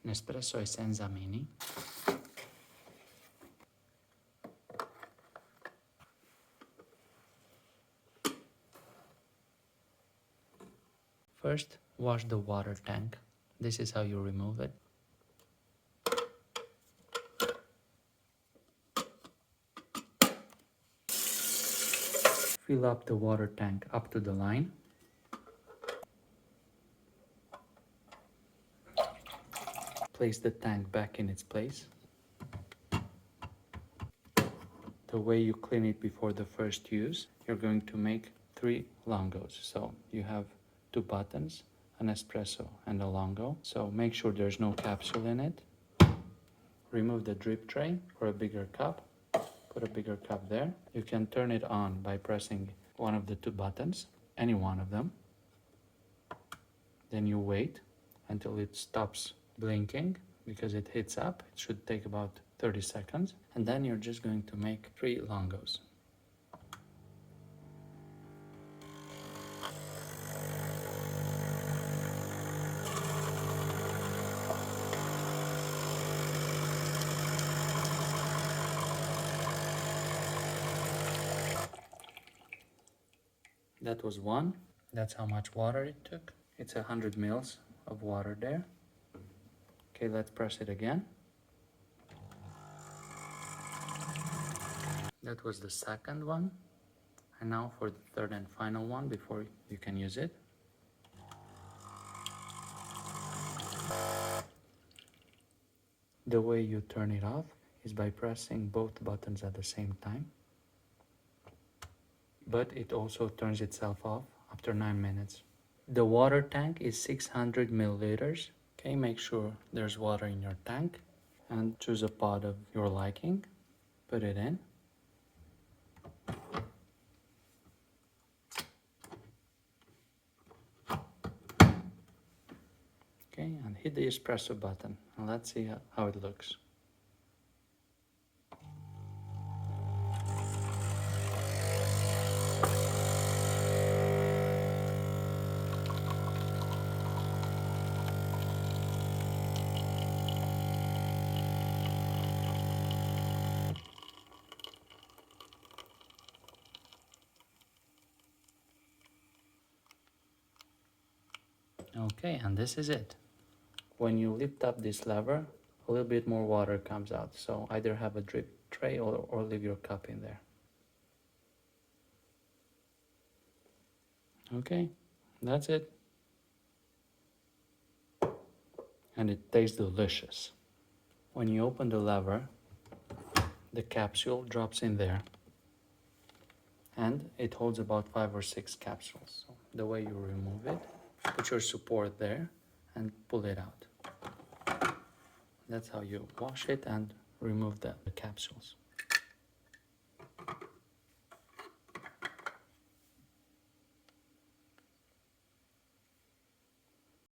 Nespresso ESSENZA Mini. First, wash the water tank. This is how you remove it. Fill up the water tank up to the line. Place the tank back in its place. The way you clean it before the first use, you're going to make 3 longos. So you have 2 buttons, an espresso and a longo. So make sure there's no capsule in it. Remove the drip tray for a bigger cup. Put a bigger cup there. You can turn it on by pressing one of the 2 buttons, any one of them. Then you wait until it stops blinking because it heats up. It should take about 30 seconds. And then you're just going to make 3 longos. That was 1. That's how much water it took. It's 100 mils of water there. Okay, let's press it again. That was the second one. And now for the third and final one before you can use it. The way you turn it off is by pressing both buttons at the same time. But it also turns itself off after 9 minutes. The water tank is 600 milliliters. Okay, make sure there's water in your tank and choose a pot of your liking. Put it in. Okay, and hit the espresso button and let's see how it looks. Okay, and this is it. When you lift up this lever, a little bit more water comes out. So either have a drip tray or leave your cup in there. Okay, that's it. And it tastes delicious. When you open the lever, the capsule drops in there. And it holds about 5 or 6 capsules. So the way you remove it, put your support there and pull it out. That's how you wash it and remove the capsules.